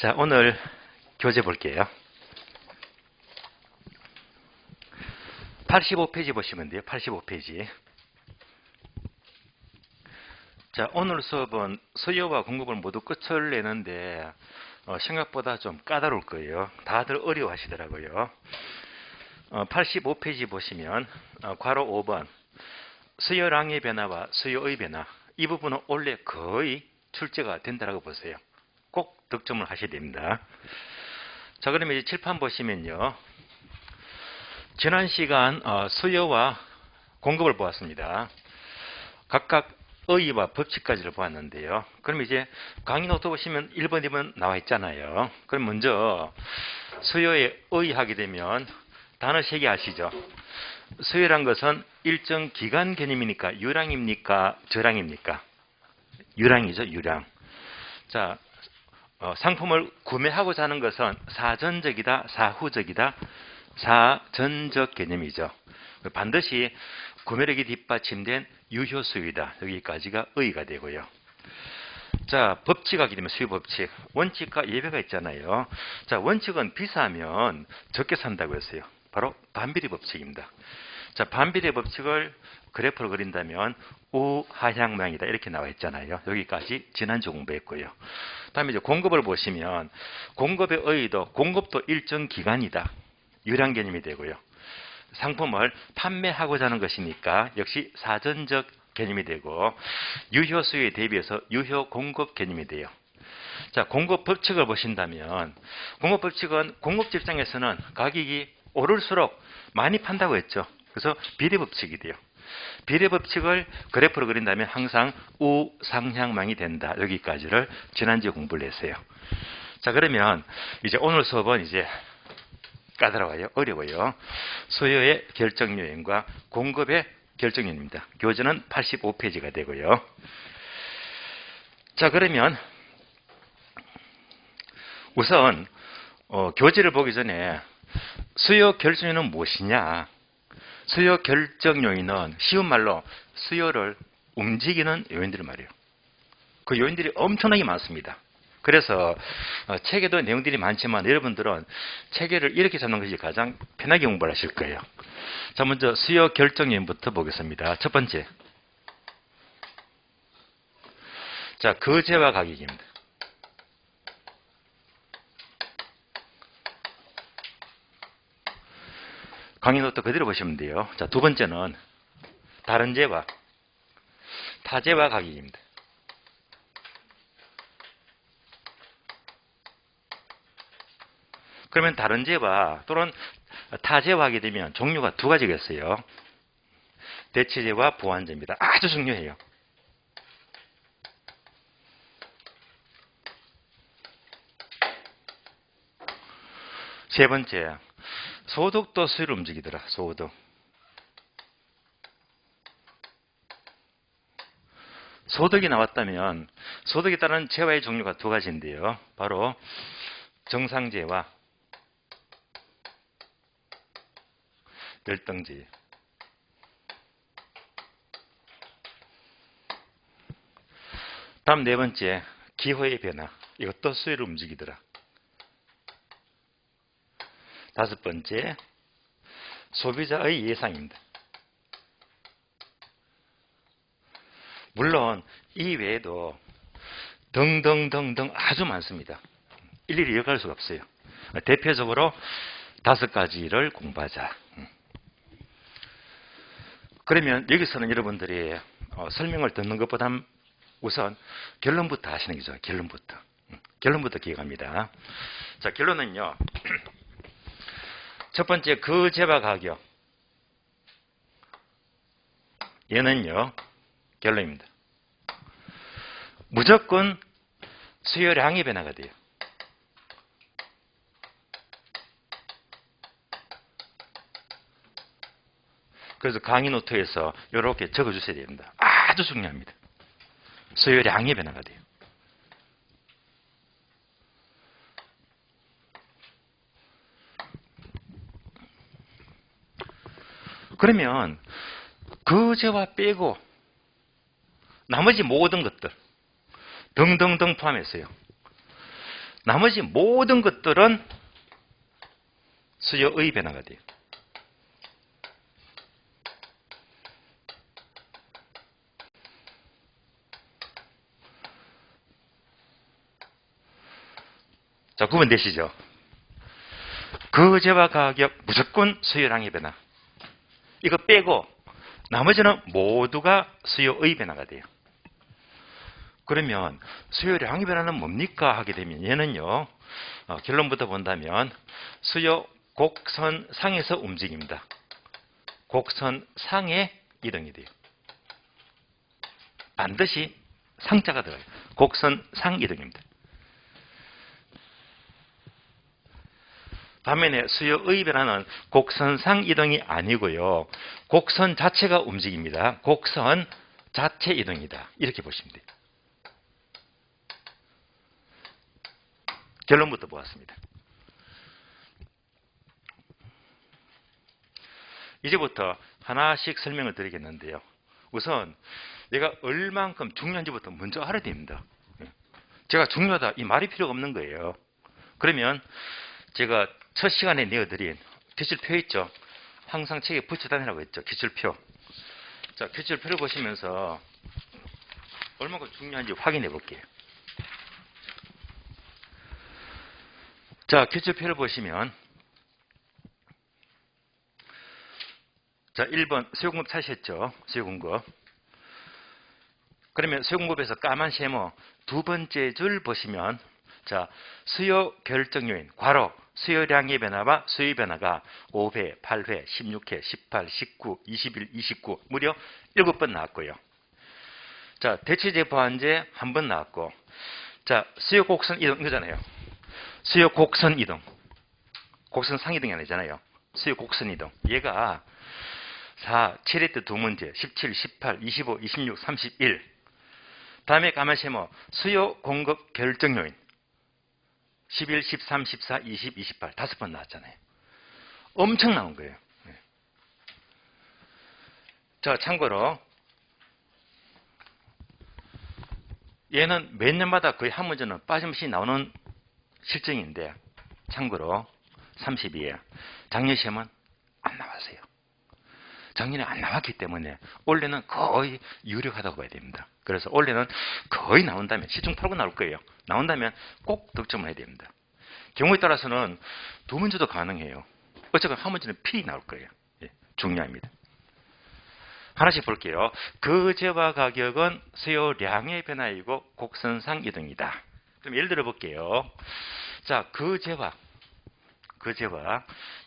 자, 오늘 교재 볼게요. 85페이지 보시면 돼요. 85페이지. 자, 오늘 수업은 수요와 공급을 모두 끝을 내는데 생각보다 좀 까다로울 거예요. 다들 어려워하시더라고요. 85페이지 보시면 괄호 5번 수요량의 변화와 수요의 변화, 이 부분은 원래 거의 출제가 된다고 보세요. 꼭 득점을 하셔야 됩니다. 자, 그러면 이제 칠판 보시면요. 지난 시간 수요와 공급을 보았습니다. 각각 의의와 법칙까지를 보았는데요. 그럼 이제 강의 노트 보시면 1번, 2번 나와 있잖아요. 그럼 먼저 수요에 의의하게 되면 단어 3개 아시죠? 수요란 것은 일정 기간 개념이니까 유량입니까? 저량입니까? 유량이죠, 유량. 자, 상품을 구매하고자 하는 것은 사전적이다, 사후적이다, 사전적 개념이죠. 반드시 구매력이 뒷받침된 유효 수요이다. 여기까지가 의의가 되고요. 자, 법칙하게 되면 수요 법칙. 원칙과 예외가 있잖아요. 자, 원칙은 비싸면 적게 산다고 했어요. 바로 반비례 법칙입니다. 자, 반비례 법칙을 그래프로 그린다면 우하향 모양이다. 이렇게 나와 있잖아요. 여기까지 지난주 공부했고요. 다음에 이제 공급을 보시면 공급의 의의도 공급도 일정 기간이다. 유량 개념이 되고요. 상품을 판매하고자 하는 것이니까 역시 사전적 개념이 되고 유효 수요에 대비해서 유효 공급 개념이 돼요. 자, 공급 법칙을 보신다면 공급 법칙은 공급자 입장에서는 가격이 오를수록 많이 판다고 했죠. 그래서 비례 법칙이 돼요. 비례 법칙을 그래프로 그린다면 항상 우상향망이 된다. 여기까지를 지난주에 공부를 했어요. 자, 그러면 이제 오늘 수업은 이제 까다로워요. 어려워요. 수요의 결정 요인과 공급의 결정 요인입니다. 교재는 85페이지가 되고요. 자, 그러면 우선 교재를 보기 전에 수요 결정 요인은 무엇이냐? 수요 결정 요인은 쉬운 말로 수요를 움직이는 요인들 말이에요. 그 요인들이 엄청나게 많습니다. 그래서 책에도 내용들이 많지만 여러분들은 체계를 이렇게 잡는 것이 가장 편하게 공부를 하실 거예요. 자, 먼저 수요 결정 요인부터 보겠습니다. 첫 번째. 자, 거래와 가격입니다. 강의 노트 그대로 보시면 돼요. 자, 두 번째는 다른 재와 타재와 가격입니다. 그러면 다른 재와 또는 타재와 하게 되면 종류가 두 가지가 있어요. 대체재와 보완재입니다. 아주 중요해요. 세 번째, 소득도 수요를 움직이더라. 소득. 소득이 나왔다면 소득에 따른 재화의 종류가 두 가지인데요. 바로 정상재와 열등재. 다음 네 번째, 기호의 변화. 이것도 수요를 움직이더라. 다섯 번째, 소비자의 예상입니다. 물론 이 외에도 등등등등 아주 많습니다. 일일이 이어갈 수가 없어요. 대표적으로 5가지를 공부하자. 그러면 여기서는 여러분들이 설명을 듣는 것보다 우선 결론부터 하시는 거죠. 결론부터 기억합니다. 자, 결론은요. 첫 번째, 거래와 가격. 얘는요. 결론입니다. 무조건 수요량의 변화가 돼요. 그래서 강의 노트에서 이렇게 적어주셔야 됩니다. 아주 중요합니다. 수요량의 변화가 돼요. 그러면 거래와 빼고 나머지 모든 것들 등등등 포함했어요. 나머지 모든 것들은 수요의 변화가 돼요. 자, 구분되시죠? 거제와 가격 무조건 수요량의 변화. 이거 빼고 나머지는 모두가 수요의 변화가 돼요. 그러면 수요량의 변화는 뭡니까 하게 되면 얘는요. 결론부터 본다면 수요 곡선상에서 움직입니다. 곡선상의 이동이 돼요. 반드시 상자가 들어가요. 곡선상 이동입니다. 반면에 수요의 변화는 곡선상 이동이 아니고요. 곡선 자체가 움직입니다. 곡선 자체 이동이다. 이렇게 보시면 돼요. 결론부터 보았습니다. 이제부터 하나씩 설명을 드리겠는데요. 우선 얘가 얼만큼 중요한지부터 먼저 알아야 됩니다. 제가 중요하다 이 말이 필요가 없는 거예요. 그러면 제가 첫 시간에 내어드린 기출표 있죠. 항상 책에 붙여다니라고 했죠. 기출표. 자, 기출표를 보시면서 얼마나 중요한지 확인해 볼게요. 자, 기출표를 보시면 자, 1번 수요공급 찾으셨죠? 수요공급. 그러면 수요공급에서 까만 세모 두 번째 줄 보시면 자, 수요 결정 요인 괄호 수요량의 변화와 수요의 변화가 5회, 8회, 16회, 18, 19, 21, 29 무려 7번 나왔고요. 자, 대체제 보완제 한 번 나왔고 자, 수요 곡선 이동 이거잖아요. 수요 곡선 이동. 곡선 상이동이 아니잖아요. 수요 곡선 이동. 얘가 4, 7회 때 두 문제, 17, 18, 25, 26, 31. 다음에 까만 세모 수요 공급 결정 요인. 11, 13, 14, 20, 28 다섯 번 나왔잖아요. 엄청 나온 거예요. 자, 참고로 얘는 몇 년마다 거의 한 문제는 빠짐없이 나오는 실정인데 참고로 32에 작년 시험은 안 나왔어요. 작년에 안 나왔기 때문에 올해는 거의 유력하다고 봐야 됩니다. 그래서 올해는 거의 나온다면 시중 8구 나올 거예요. 나온다면 꼭 득점을 해야 됩니다. 경우에 따라서는 두 문제도 가능해요. 어쨌든 한 문제는 필히 나올 거예요. 예, 중요합니다. 하나씩 볼게요. 거제와 가격은 수요량의 변화이고 곡선상 이동이다. 그럼 예를 들어 볼게요. 자, 거제와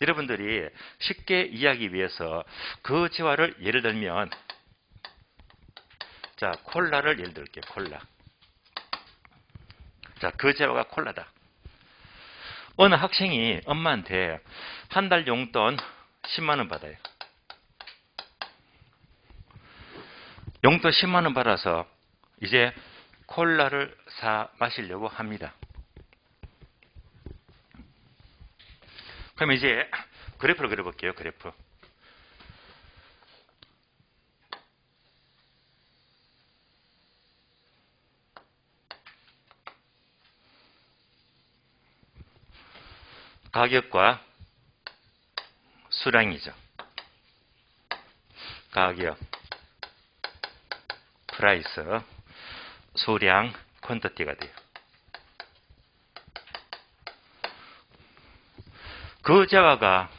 여러분들이 쉽게 이해하기 위해서 거제와를 예를 들면 자, 콜라를 예를 들게요. 콜라. 자, 거제와가 콜라다. 어느 학생이 엄마한테 한 달 용돈 10만 원 받아요. 용돈 10만 원 받아서 이제 콜라를 사 마시려고 합니다. 그럼 이제 그래프를 그려볼게요. 그래프. 가격과 수량이죠. 가격, 프라이스, 수량, 퀀터티가 돼요. 거제와가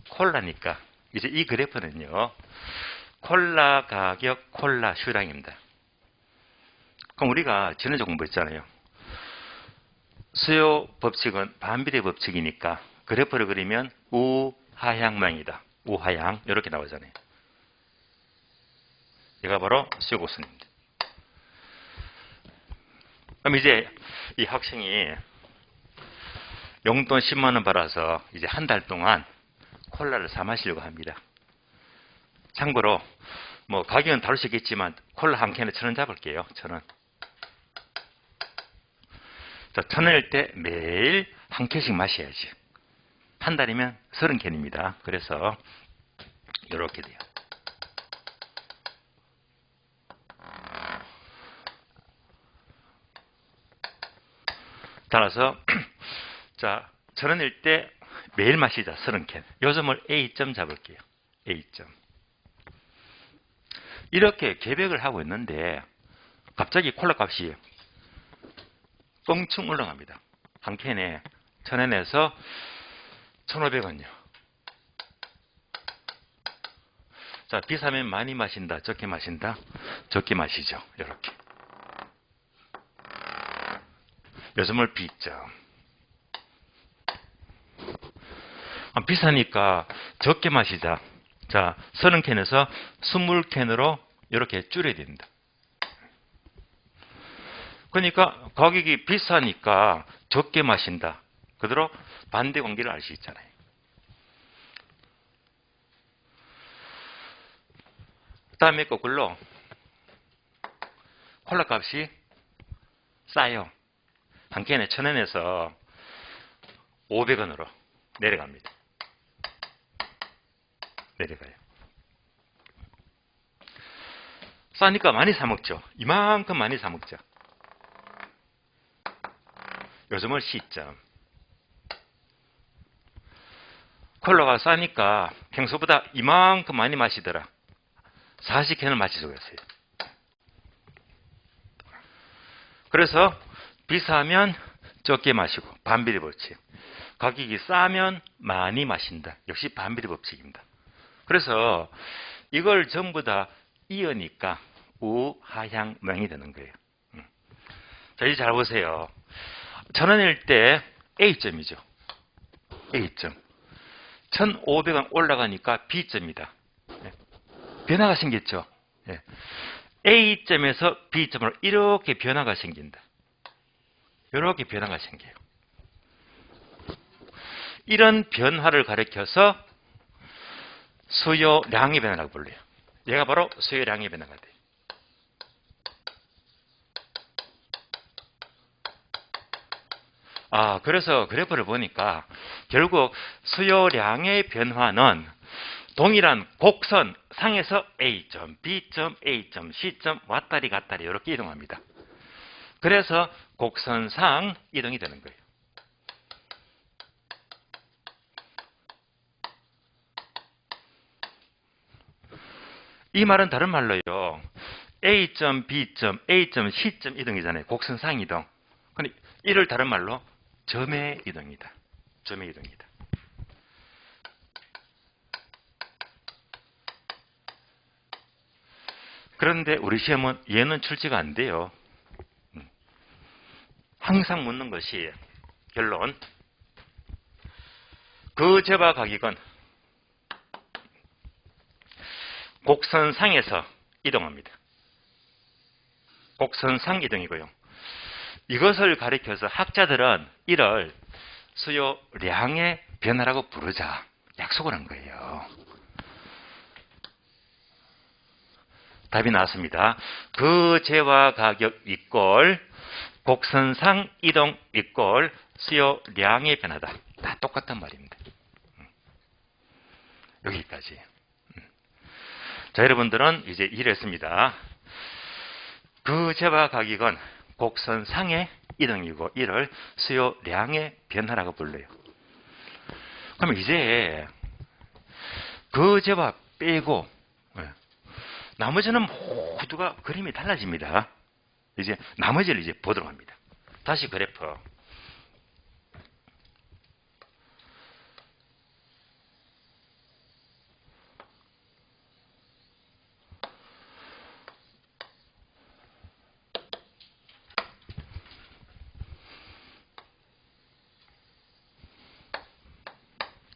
콜라니까 이제 이 그래프는요. 콜라 가격, 콜라 수량입니다. 그럼 우리가 지난주 공부했잖아요. 수요 법칙은 반비례 법칙이니까 그래프를 그리면 우하향 모양이다. 우하향 이렇게 나오잖아요. 얘가 바로 수요 곡선입니다. 그럼 이제 이 학생이 용돈 10만 원 받아서 이제 한 달 동안 콜라를 사 마시려고 합니다. 참고로 뭐 가격은 다를 수 있겠지만 콜라 한 캔에 1,000원 잡을게요. 1,000원. 자, 1,000원일 때 매일 한 캔씩 마셔야지. 한 달이면 30캔입니다. 그래서 이렇게 돼요. 따라서 자, 1,000원일 때 매일 마시자 30캔. 요점을 A점 잡을게요. A점. 이렇게 계획을 하고 있는데 갑자기 콜라 값이 껑충 올라갑니다. 한 캔에 1,000원에서 1,500원이요. 자, 비싸면 많이 마신다, 적게 마신다, 적게 마시죠. 이렇게. 요점을 B점. 비싸니까 적게 마시자. 자, 30캔에서 20캔으로 이렇게 줄여야 됩니다. 그러니까 가격이 비싸니까 적게 마신다. 그대로 반대 관계를 알 수 있잖아요. 다음에 거꾸로 콜라 값이 싸요. 한 캔에 1,000원에서 500원으로 내려갑니다. 내려가요. 싸니까 많이 사 먹죠. 이만큼 많이 사 먹죠. 요즘은 C점. 콜라가 싸니까 평소보다 이만큼 많이 마시더라. 40캔을 마시자고 했어요. 그래서 비싸면 적게 마시고 반비례 법칙. 가격이 싸면 많이 마신다. 역시 반비례 법칙입니다. 그래서 이걸 전부 다 이으니까 우하향 모양이 되는 거예요. 자, 이제 잘 보세요. 1,000원일 때 A점이죠. A점. 1,500원 올라가니까 B점이다. 변화가 생겼죠. A점에서 B점으로 이렇게 변화가 생긴다. 이렇게 변화가 생겨요. 이런 변화를 가리켜서 수요량의 변화라고 불러요. 얘가 바로 수요량의 변화가 돼요. 그래서 그래프를 보니까 결국 수요량의 변화는 동일한 곡선 상에서 A점, B점, A점, C점 왔다리 갔다리 이렇게 이동합니다. 그래서 곡선상 이동이 되는 거예요. 이 말은 다른 말로요. A점, B점, A점, C점 이동이잖아요. 곡선상 이동. 근데 이를 다른 말로 점의 이동이다. 점의 이동이다. 그런데 우리 시험은 얘는 출제가 안 돼요. 항상 묻는 것이 결론. 그 재화 가격은 곡선상에서 이동합니다. 곡선상 이동이고요. 이것을 가리켜서 학자들은 이를 수요량의 변화라고 부르자 약속을 한 거예요. 답이 나왔습니다. 그 재화 가격 이꼴 곡선상 이동 이꼴 수요량의 변화다. 다 똑같단 말입니다. 여기까지. 자, 여러분들은 이제 이랬습니다. 그 재화 가격은 곡선상의 이동이고 이를 수요량의 변화라고 불러요. 그럼 이제 그 재화 빼고 나머지는 모두가 그림이 달라집니다. 이제 나머지를 이제 보도록 합니다. 다시 그래프.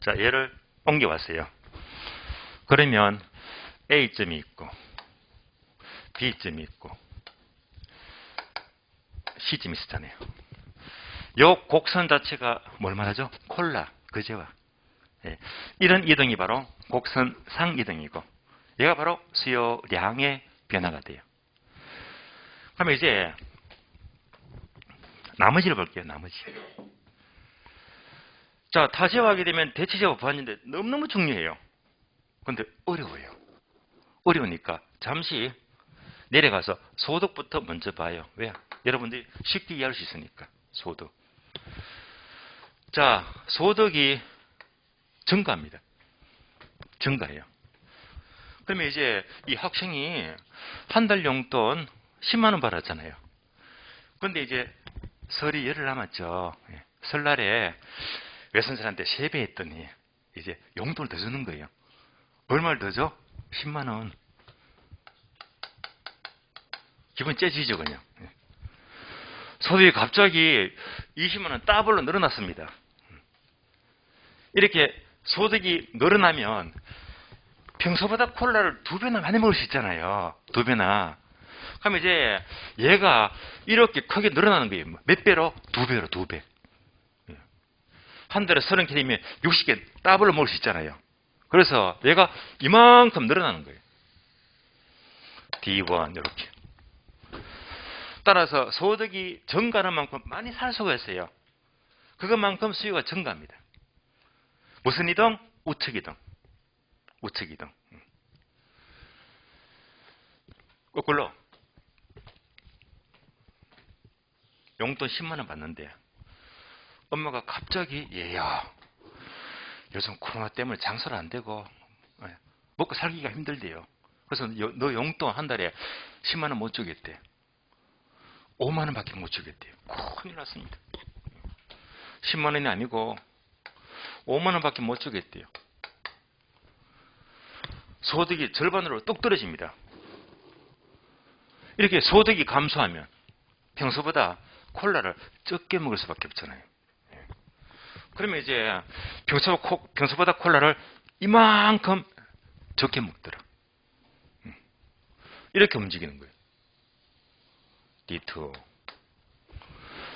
자, 얘를 옮겨왔어요. 그러면 A점이 있고 B점이 있고 C점이 있었잖아요. 요 곡선 자체가 뭘 말하죠? 콜라, 그제와. 이런 이동이 바로 곡선상 이동이고 얘가 바로 수요량의 변화가 돼요. 그러면 이제 나머지를 볼게요. 나머지. 자, 타제화하게 되면 대체제화 보았는데 너무너무 중요해요. 근데 어려워요. 어려우니까 잠시 내려가서 소득부터 먼저 봐요. 왜? 여러분들이 쉽게 이해할 수 있으니까. 소득. 자, 소득이 증가합니다. 증가해요. 그러면 이제 이 학생이 한 달 용돈 10만 원 벌었잖아요. 그런데 이제 설이 열흘 남았죠. 설날에 외손자한테 세배했더니 이제 용돈을 더 주는 거예요. 얼마를 더 줘? 10만 원. 기분 째지죠, 그냥. 소득이 갑자기 20만 원 더블로 늘어났습니다. 이렇게 소득이 늘어나면 평소보다 콜라를 2배나 많이 먹을 수 있잖아요. 2배나. 그러면 이제 얘가 이렇게 크게 늘어나는 거예요. 몇 배로? 2배로, 2배. 한 달에 30캔이면 60개 더블로 먹을 수 있잖아요. 그래서 얘가 이만큼 늘어나는 거예요. D1 이렇게. 따라서 소득이 증가하는 만큼 많이 살 수가 있어요. 그것만큼 수요가 증가합니다. 무슨 이동? 우측 이동. 우측 이동. 거꾸로 용돈 10만 원 받는데 엄마가 갑자기 얘야 요즘 코로나 때문에 장사를 안 되고 먹고 살기가 힘들대요. 그래서 너 용돈 한 달에 10만 원 못 주겠대. 5만 원밖에 못 주겠대요. 큰일 났습니다. 10만 원이 아니고 5만 원밖에 못 주겠대요. 소득이 절반으로 뚝 떨어집니다. 이렇게 소득이 감소하면 평소보다 콜라를 적게 먹을 수밖에 없잖아요. 그러면 이제 평소보다 콜라를 이만큼 적게 먹더라. 이렇게 움직이는 거예요. D2.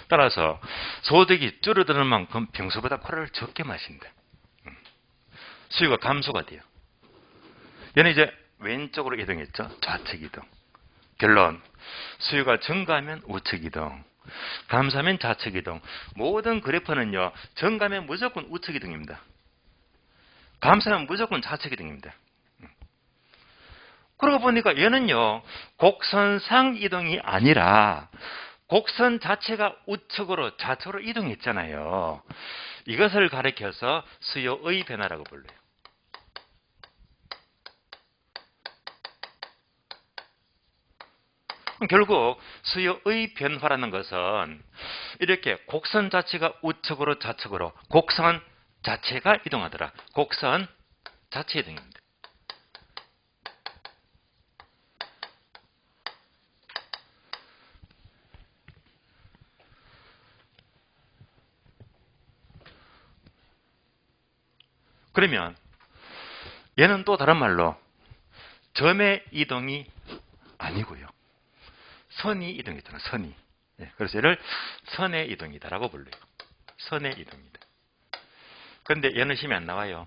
따라서 소득이 줄어드는 만큼 평소보다 콜라를 적게 마신다. 수요가 감소가 돼요. 얘는 이제 왼쪽으로 이동했죠. 좌측 이동. 결론. 수요가 증가하면 우측 이동. 감소하면 좌측 이동. 모든 그래프는요. 증가하면 무조건 우측 이동입니다. 감소하면 무조건 좌측 이동입니다. 그러고 보니까 얘는요. 곡선상 이동이 아니라 곡선 자체가 우측으로 좌측으로 이동했잖아요. 이것을 가리켜서 수요의 변화라고 불러요. 결국 수요의 변화라는 것은 이렇게 곡선 자체가 우측으로 좌측으로 곡선 자체가 이동하더라. 곡선 자체 이동입니다. 그러면 얘는 또 다른 말로 점의 이동이 아니고요. 선의 이동이잖아. 선의. 그래서 얘를 선의 이동이다라고 불러요. 선의 이동이다. 그런데 얘는 시험에 안 나와요.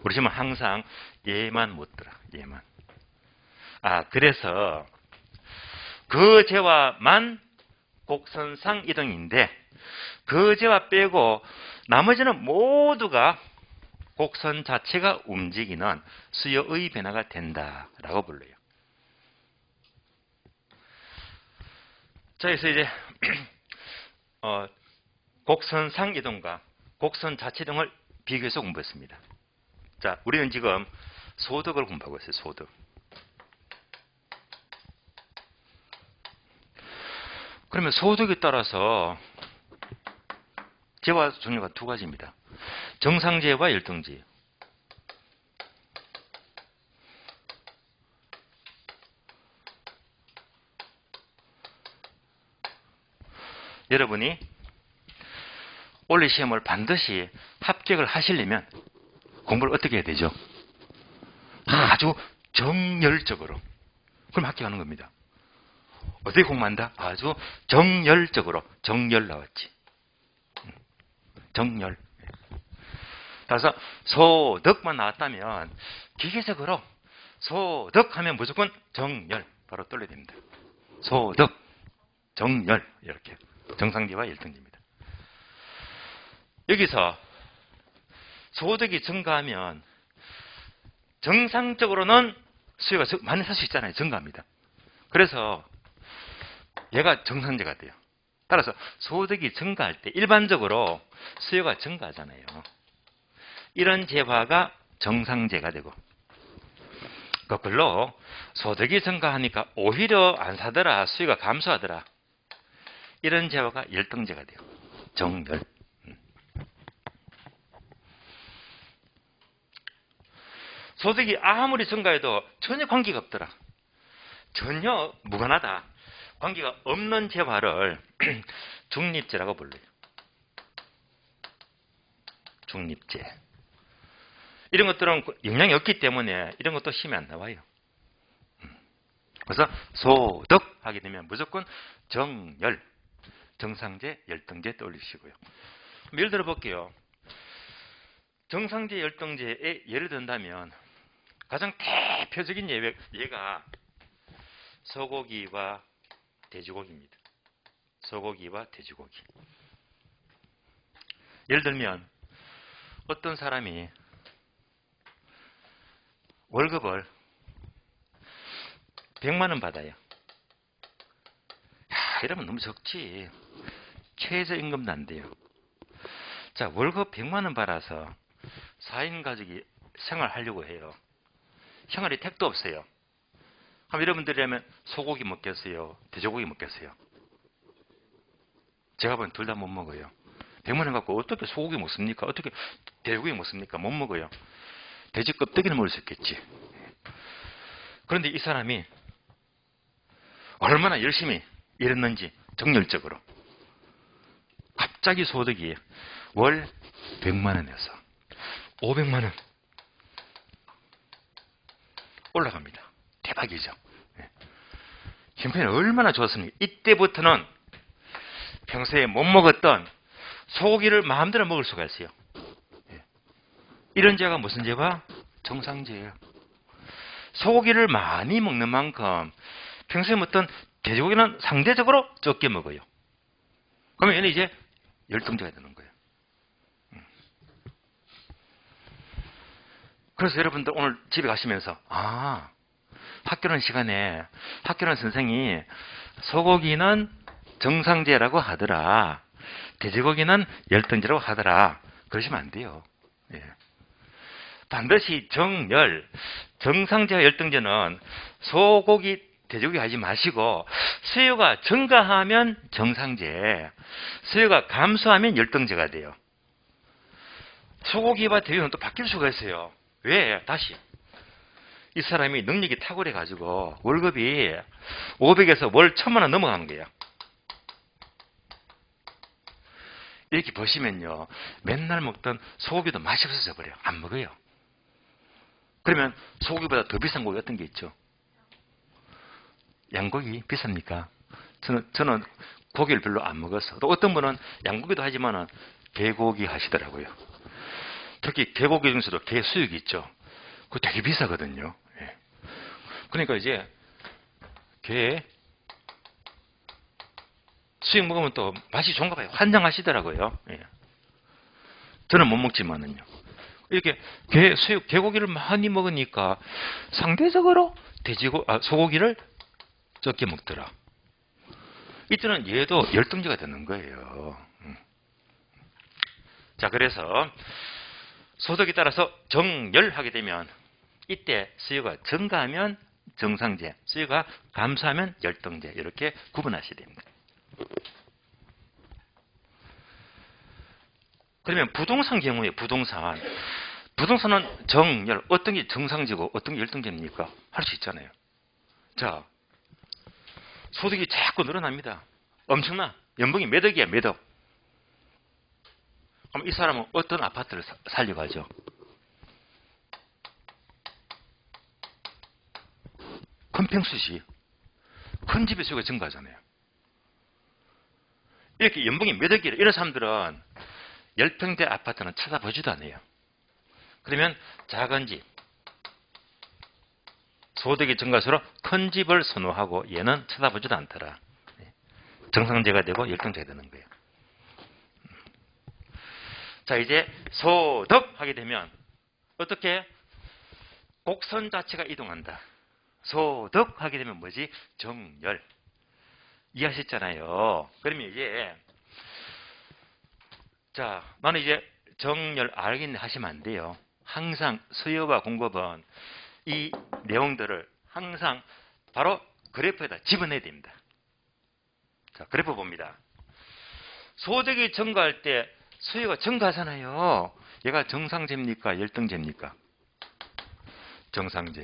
우리 시험은 항상 얘만 묻더라. 얘만. 그래서 그 제와만 곡선상 이동인데 그 제와 빼고 나머지는 모두가 곡선 자체가 움직이는 수요의 변화가 된다라고 불러요. 자, 그래서 이제 곡선상 이동과 곡선 자체 이동을 비교해서 공부했습니다. 자, 우리는 지금 소득을 공부하고 있어요. 소득. 그러면 소득에 따라서 재화 종류가 두 가지입니다. 정상재와 열등재. 여러분이 올해 시험을 반드시 합격을 하시려면 공부를 어떻게 해야 되죠? 아주 정열적으로. 그럼 합격하는 겁니다. 어떻게 공부한다? 아주 정열적으로. 정열 나왔지. 정열. 따라서 소득만 나왔다면 기계적으로 소득하면 무조건 정열 바로 떨려야 됩니다. 소득, 정열 이렇게 정상재와 열등재입니다. 여기서 소득이 증가하면 정상적으로는 수요가 많이 살 수 있잖아요. 증가합니다. 그래서 얘가 정상재가 돼요. 따라서 소득이 증가할 때 일반적으로 수요가 증가하잖아요. 이런 재화가 정상재가 되고, 거꾸로 소득이 증가하니까 오히려 안 사더라, 수요가 감소하더라, 이런 재화가 열등재가 돼요. 정열. 소득이 아무리 증가해도 전혀 관계가 없더라, 전혀 무관하다, 관계가 없는 재화를 중립재라고 불러요. 중립재. 이런 것들은 영향이 없기 때문에 이런 것도 힘이 안 나와요. 그래서 소득 하게 되면 무조건 정열, 정상재, 열등재 떠올리시고요. 예를 들어 볼게요. 정상재, 열등재에 예를 든다면 가장 대표적인 예가 소고기와 돼지고기입니다. 소고기와 돼지고기. 예를 들면 어떤 사람이 월급을 100만 원 받아요. 이러면 너무 적지. 최저임금도 안 돼요. 자, 월급 100만 원 받아서 4인 가족이 생활하려고 해요. 생활에 택도 없어요. 그럼 여러분들이라면 소고기 먹겠어요? 돼지고기 먹겠어요? 제가 보기엔 둘 다 못 먹어요. 100만 원 갖고 어떻게 소고기 먹습니까? 어떻게 돼지고기 먹습니까? 못 먹어요. 돼지 껍데기는 먹을 수 있겠지. 그런데 이 사람이 얼마나 열심히 일했는지 정열적으로 갑자기 소득이 월 100만 원에서 500만 원 올라갑니다. 대박이죠. 형편이 얼마나 좋았습니까? 이때부터는 평소에 못 먹었던 소고기를 마음대로 먹을 수가 있어요. 이런 재가 무슨 재가? 정상재예요. 소고기를 많이 먹는 만큼 평소에 먹던 돼지고기는 상대적으로 적게 먹어요. 그러면 얘는 이제 열등재가 되는 거예요. 그래서 여러분들 오늘 집에 가시면서 학교는 시간에 학교는 선생이 소고기는 정상재라고 하더라, 돼지고기는 열등재라고 하더라, 그러시면 안 돼요. 반드시 정열, 정상재와 열등재는 소고기, 돼지고기 하지 마시고 수요가 증가하면 정상재, 수요가 감소하면 열등재가 돼요. 소고기와 돼지고기는 또 바뀔 수가 있어요. 왜? 다시 이 사람이 능력이 탁월해 가지고 월급이 500에서 월 1000만 원 넘어가는 거예요. 이렇게 보시면요, 맨날 먹던 소고기도 맛이 없어져 버려요. 안 먹어요. 그러면 소고기보다 더 비싼 고기 어떤 게 있죠? 양고기 비쌉니까? 저는 고기를 별로 안 먹어서. 또 어떤 분은 양고기도 하지만은 개고기 하시더라고요. 특히 개고기 중에서도 개 수육이 있죠. 그거 되게 비싸거든요. 그러니까 이제 개 수육 먹으면 또 맛이 좋은가 봐요. 환장하시더라고요. 저는 못 먹지만은요. 이렇게 개고기를 많이 먹으니까 상대적으로 소고기를 적게 먹더라. 이때는 얘도 열등재가 되는 거예요. 자, 그래서 소득에 따라서 정열하게 되면 이때 수요가 증가하면 정상재, 수요가 감소하면 열등재, 이렇게 구분하셔야 됩니다. 그러면 부동산 경우에 부동산은 정열, 어떤 게 정상재고 어떤 게 열등재입니까? 할 수 있잖아요. 자, 소득이 자꾸 늘어납니다. 엄청나. 연봉이 몇 억이야, 몇 억. 그럼 이 사람은 어떤 아파트를 살려고 하죠? 큰 평수지. 큰 집의 수요가 증가하잖아요. 이렇게 연봉이 몇 억이라 이런 사람들은 10평대 아파트는 찾아보지도 않아요. 그러면 작은 집, 소득이 증가할수록 큰 집을 선호하고 얘는 쳐다보지도 않더라. 정상재가 되고 열등재가 되는 거예요. 자, 이제 소득 하게 되면 어떻게? 곡선 자체가 이동한다. 소득 하게 되면 뭐지? 정열. 이해하셨잖아요. 그러면 이제 자, 나는 이제 정렬 알겠네 하시면 안 돼요. 항상 수요와 공급은 이 내용들을 항상 바로 그래프에다 집어내야 됩니다. 자, 그래프 봅니다. 소득이 증가할 때 수요가 증가하잖아요. 얘가 정상제입니까? 열등제입니까? 정상제.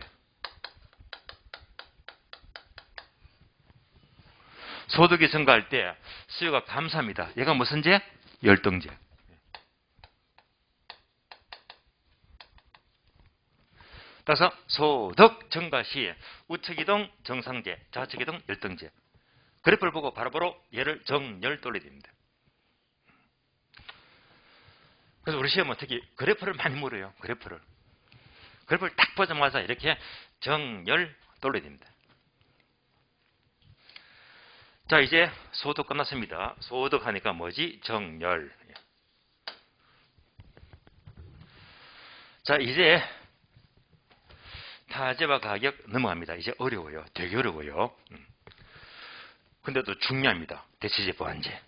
소득이 증가할 때 수요가 감소합니다. 얘가 무슨 제? 열등제. 따라서 소득 증가 시 우측이동 정상제, 좌측이동 열등제. 그래프를 보고 바로바로 얘를 정렬 돌려야 됩니다. 그래서 우리 시험은 특히 그래프를 많이 물어요. 그래프를 딱 보자마자 이렇게 정렬 돌려야 됩니다. 자, 이제 소득 끝났습니다. 소득 하니까 뭐지? 정렬. 자, 이제 타제와 가격 넘어갑니다. 이제 어려워요. 되게 어려워요. 근데 또 중요합니다. 대체제 보완제.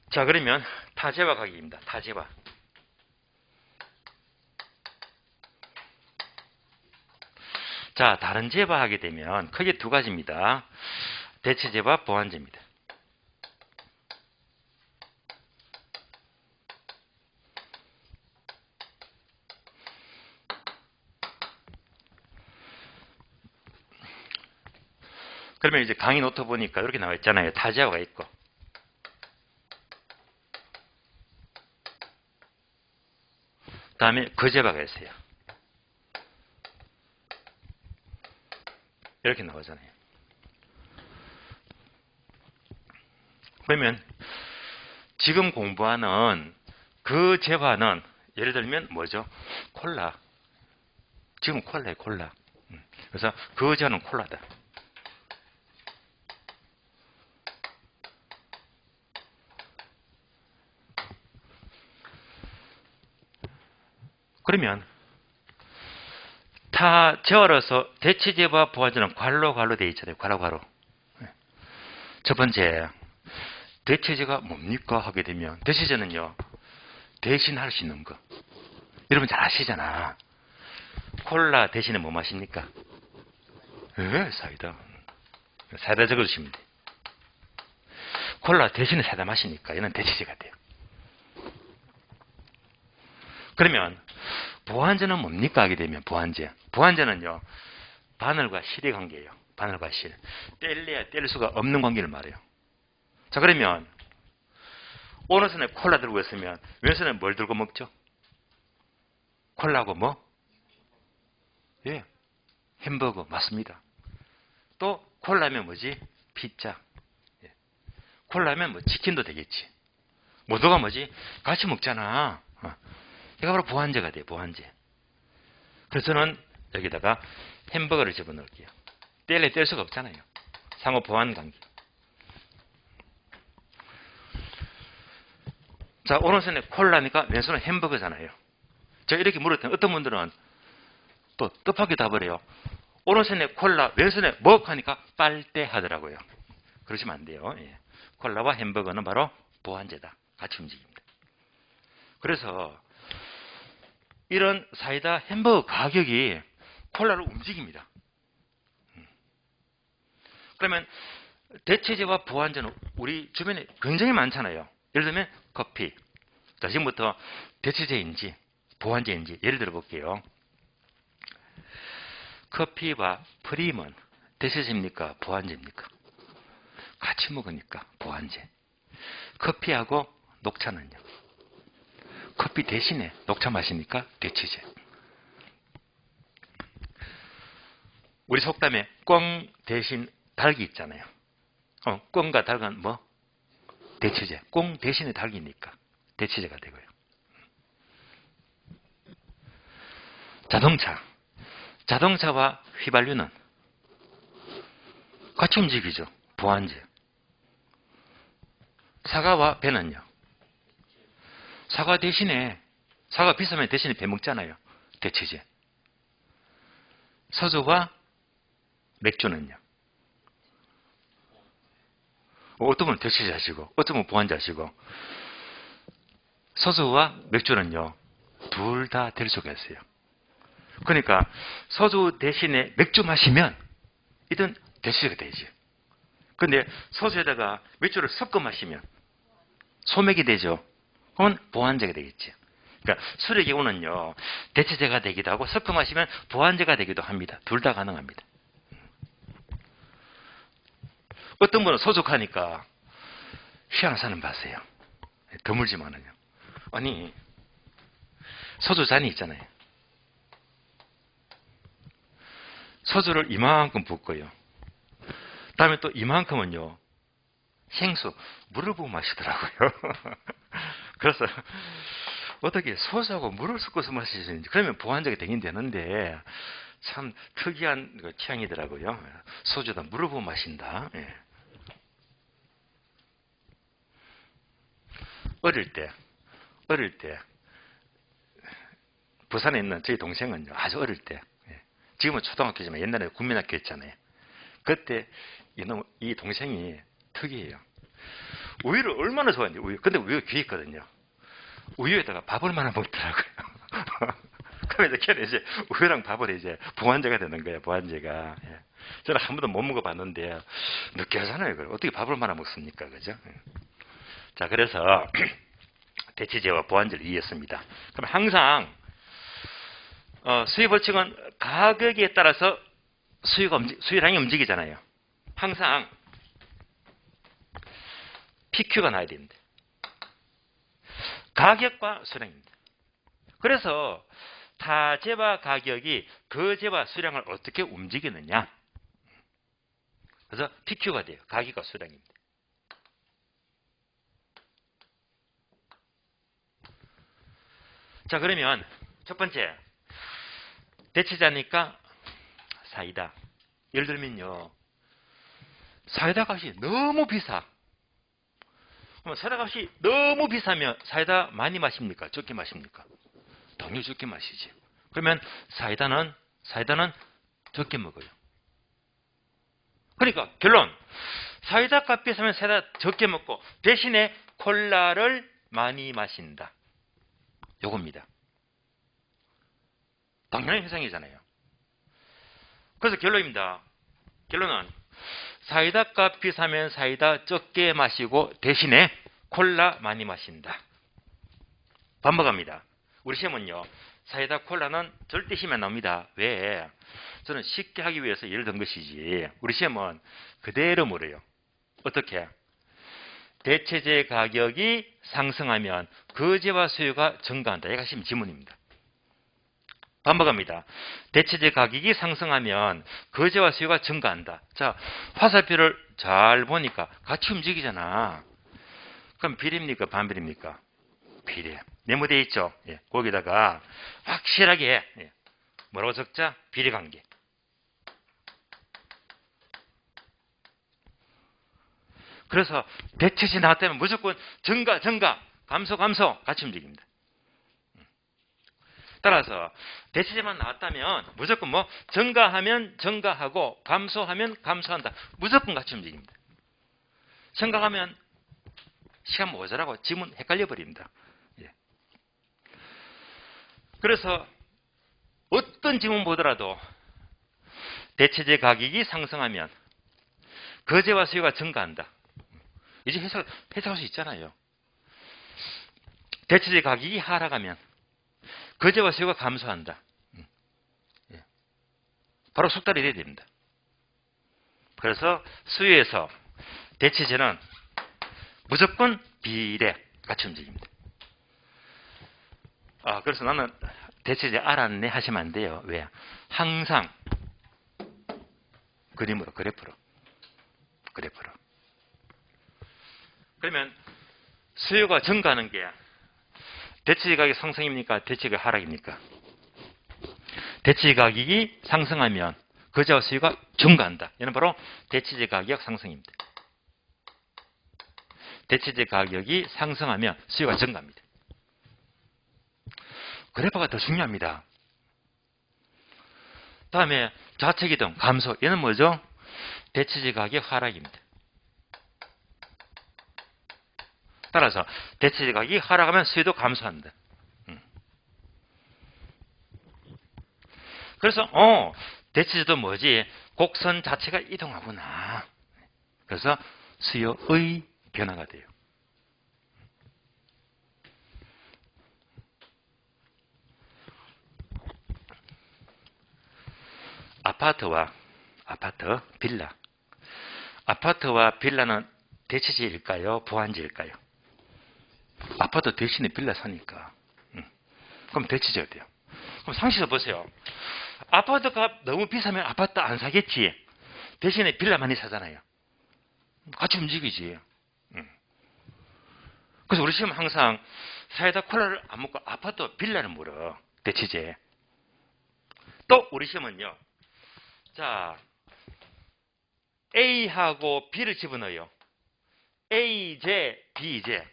자, 그러면 타제와 가격입니다. 타제와. 자, 다른 제와 하게 되면 크게 두 가지입니다. 대체제와 보완제입니다. 그러면 이제 강의 노트 보니까 이렇게 나와 있잖아요. 타제화가 있고. 다음에 거제화가 있어요. 이렇게 나오잖아요. 그러면 지금 공부하는 그 재화는 예를 들면 뭐죠? 콜라. 지금 콜라예요, 콜라. 그래서 그 재화는 콜라다. 그러면 타 재화로서 대체재와 보완제는 괄로 되어 있잖아요. 괄로. 첫 번째, 대체제가 뭡니까? 하게 되면 대체제는요, 대신할 수 있는 거. 여러분 잘 아시잖아. 콜라 대신에 뭐 마십니까? 사이다. 사이다 적어주시면 돼. 콜라 대신에 사이다 마시니까 얘는 대체제가 돼요. 그러면 보완제는 뭡니까? 하게 되면 보완제. 보완제는요, 바늘과 실의 관계예요. 바늘과 실. 뗄래야 뗄 수가 없는 관계를 말해요. 자, 그러면 오른손에 콜라 들고 있으면 왼손에 뭘 들고 먹죠? 콜라하고 뭐? 예, 햄버거. 맞습니다. 또 콜라면 뭐지? 피자. 예. 콜라면 뭐 치킨도 되겠지. 모두가 뭐지? 같이 먹잖아. 이게 바로 보완제가 돼요. 보완제. 그래서 저는 여기다가 햄버거를 집어넣을게요. 뗄 수가 없잖아요. 상호 보완 관계. 자, 오른손에 콜라니까 왼손은 햄버거잖아요. 제가 이렇게 물었더니 어떤 분들은 또 뜻밖의 답을 해요. 오른손에 콜라, 왼손에 먹 하니까 빨대 하더라고요. 그러시면 안 돼요. 예. 콜라와 햄버거는 바로 보완제다. 같이 움직입니다. 그래서 이런 사이다 햄버거 가격이 콜라를 움직입니다. 그러면 대체제와 보완제는 우리 주변에 굉장히 많잖아요. 예를 들면 커피. 자, 지금부터 대체제인지 보완제인지 예를 들어 볼게요. 커피와 프림은 대체제입니까? 보완제입니까? 같이 먹으니까 보완제. 커피하고 녹차는요? 커피 대신에 녹차 마시니까 대체제. 우리 속담에 꽝 대신 달기 있잖아요. 꽝과 달은 뭐? 대체제. 꽝 대신에 달기니까 대체제가 되고요. 자동차와 휘발유는 같이 움직이죠. 보완제. 사과와 배는요. 사과 비싸면 대신에 배 먹잖아요. 대체제. 소주와 맥주는요. 어떤 분은 대체자시고 어떤 분은 보완자시고 소주와 맥주는요. 둘 다 될 수가 있어요. 그러니까 소주 대신에 맥주 마시면 이든 대체제가 되지. 근데 소주에다가 맥주를 섞어 마시면 소맥이 되죠. 그러면 보완제가 되겠지. 그러니까 술의 경우는요. 대체제가 되기도 하고 섞어 마시면 보완제가 되기도 합니다. 둘 다 가능합니다. 어떤 분은 소족하니까 희한한 사람 봤어요. 드물지만은요. 아니 소주 잔이 있잖아요. 소주를 이만큼 붓고요. 다음에 또 이만큼은요. 생수, 물을 부어 마시더라고요. 그래서 어떻게 소주하고 물을 섞어서 마시는지 그러면 보완제가 되긴 되는데 참 특이한 취향이더라고요. 소주에다 물을 부어 마신다. 예. 어릴 때 부산에 있는 저희 동생은요. 아주 어릴 때 지금은 초등학교지만 옛날에 국민학교였잖아요. 그때 이 동생이 특이해요. 우유를 얼마나 좋아했는지 우유. 근데 우유가 귀했거든요. 우유에다가 밥을 말아 먹더라고요. 그러면 이제 걔는 이제 우유랑 밥을 이제 보완제가 되는 거예요. 보완제가. 예. 저는 한 번도 못 먹어봤는데 느끼하잖아요. 그걸 어떻게 밥을 말아 먹습니까, 그죠? 예. 자, 그래서 대체제와 보완제를 이해했습니다. 그럼 항상 수요 법칙은 가격에 따라서 수요량이 움직이잖아요. 항상 PQ가 나야 됩니다. 가격과 수량입니다. 그래서 타재와 가격이 거재와 수량을 어떻게 움직이느냐. 그래서 PQ가 돼요. 가격과 수량입니다. 자, 그러면 첫 번째 대체자니까 사이다. 예를 들면요. 사이다 값이 너무 비싸. 그럼 사이다 값이 너무 비싸면 사이다 많이 마십니까? 적게 마십니까? 당연히 적게 마시지. 그러면 사이다는 적게 먹어요. 그러니까 결론. 사이다 값 비싸면 사이다 적게 먹고 대신에 콜라를 많이 마신다. 요겁니다. 당연한 현상이잖아요. 그래서 결론입니다. 결론은 사이다 값 비싸면 사이다 적게 마시고 대신에 콜라 많이 마신다. 반복합니다. 우리 시험은요. 사이다 콜라는 절대 시험에 나옵니다. 왜? 저는 쉽게 하기 위해서 예를 든 것이지. 우리 시험은 그대로 물어요. 어떻게? 대체제 가격이 상승하면 거재와 수요가 증가한다. 얘가 시험 지문입니다. 반복합니다. 대체제 가격이 상승하면 거재와 수요가 증가한다. 자, 화살표를 잘 보니까 같이 움직이잖아. 그럼 비례입니까? 반비례입니까? 비례. 네모되어 있죠? 예, 거기다가 확실하게 뭐라고 적자? 비례관계. 그래서 대체제 나왔다면 무조건 증가, 감소 같이 움직입니다. 따라서 대체제만 나왔다면 무조건 뭐 증가하면 증가하고 감소하면 감소한다. 무조건 같이 움직입니다. 생각하면 시간 모자라고 지문 헷갈려 버립니다. 예. 그래서 어떤 지문 보더라도 대체제 가격이 상승하면 거재와 수요가 증가한다. 이제 해석할 수 있잖아요. 대체제 가격이 하락하면 거재와 수요가 감소한다. 바로 속달이 돼야 됩니다. 그래서 수요에서 대체제는 무조건 비례 같이 움직입니다. 그래서 나는 대체제 알았네 하시면 안 돼요. 왜? 항상 그림으로, 그래프로. 그러면 수요가 증가하는 게 대체제 가격 상승입니까? 대체제 가격 하락입니까? 대체제 가격이 상승하면 거재와 수요가 증가한다. 이는 바로 대체제 가격 상승입니다. 대체제 가격이 상승하면 수요가 증가합니다. 그래프가 더 중요합니다. 다음에 좌측이동, 감소. 얘는 뭐죠? 대체제 가격 하락입니다. 따라서 대체제 가격이 하락하면 수요도 감소한다. 그래서 대체제도 뭐지? 곡선 자체가 이동하구나. 그래서 수요의 변화가 돼요. 빌라. 아파트와 빌라는 대체제일까요? 보완제일까요? 아파트 대신에 빌라 사니까. 그럼 대체제가 돼요. 그럼 상식에서 보세요. 아파트가 너무 비싸면 아파트 안 사겠지. 대신에 빌라 많이 사잖아요. 같이 움직이지. 그래서 우리 시험 항상 사이다 콜라를 안 먹고 아파트 빌라를 물어. 대체제. 또 우리 시험은요. 자, A하고 B를 집어넣어요. A제, B제.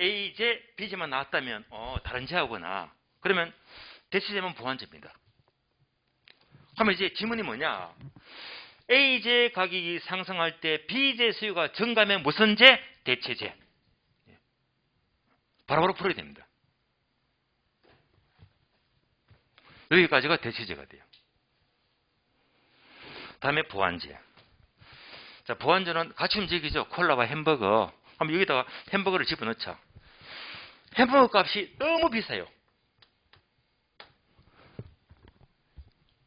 A제, B제만 나왔다면 다른 제하거나 그러면 대체제면 보완제입니다. 그러면 이제 질문이 뭐냐? A제 가격이 상승할 때 B제 수요가 증가하면 무슨 제? 대체제. 바로바로 풀어야 됩니다. 여기까지가 대체제가 돼요. 다음에 보완제. 자, 보완제는 같이 움직이죠. 콜라와 햄버거. 그럼 여기다가 햄버거를 집어넣자. 햄버거 값이 너무 비싸요.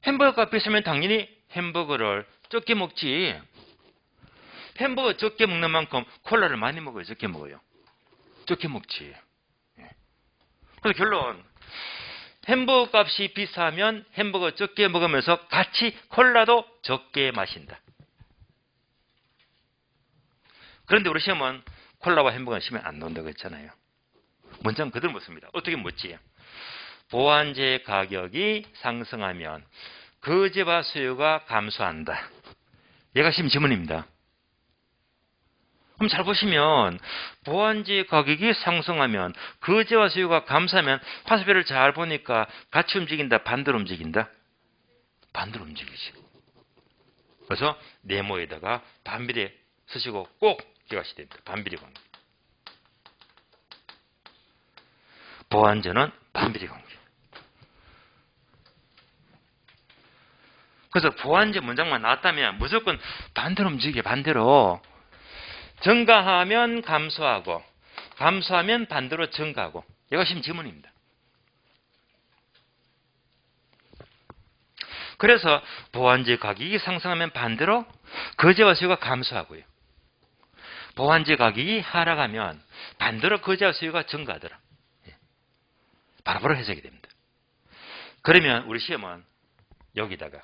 햄버거 값 비싸면 당연히 햄버거를 적게 먹지. 햄버거 적게 먹는 만큼 콜라를 많이 먹어요. 적게 먹어요. 적게 먹지. 그래서 결론. 햄버거 값이 비싸면 햄버거 적게 먹으면서 같이 콜라도 적게 마신다. 그런데 우리 시험은 콜라와 햄버거는 시험에 안 나온다고 했잖아요. 문장 그대로 묻습니다. 어떻게 묻지? 보완제 가격이 상승하면 거제와 수요가 감소한다. 얘가 시험 지문입니다. 그럼 잘 보시면 보완제 가격이 상승하면 거제와 수요가 감소하면 화살표를 잘 보니까 같이 움직인다, 반대로 움직인다? 반대로 움직이지. 그래서 네모에다가 반비례 쓰시고 꼭 기억하셔야 됩니다. 반비례 관계. 보완제는 반비례 관계. 그래서 보완제 문장만 나왔다면 무조건 반대로 움직여. 반대로. 증가하면 감소하고 감소하면 반대로 증가하고. 이것이 지금 지문입니다. 그래서 보완제 가격이 상승하면 반대로 거제와 수요가 감소하고요. 보완제 가격이 하락하면 반대로 거제와 수요가 증가하더라. 바로바로 해석이 됩니다. 그러면 우리 시험은 여기다가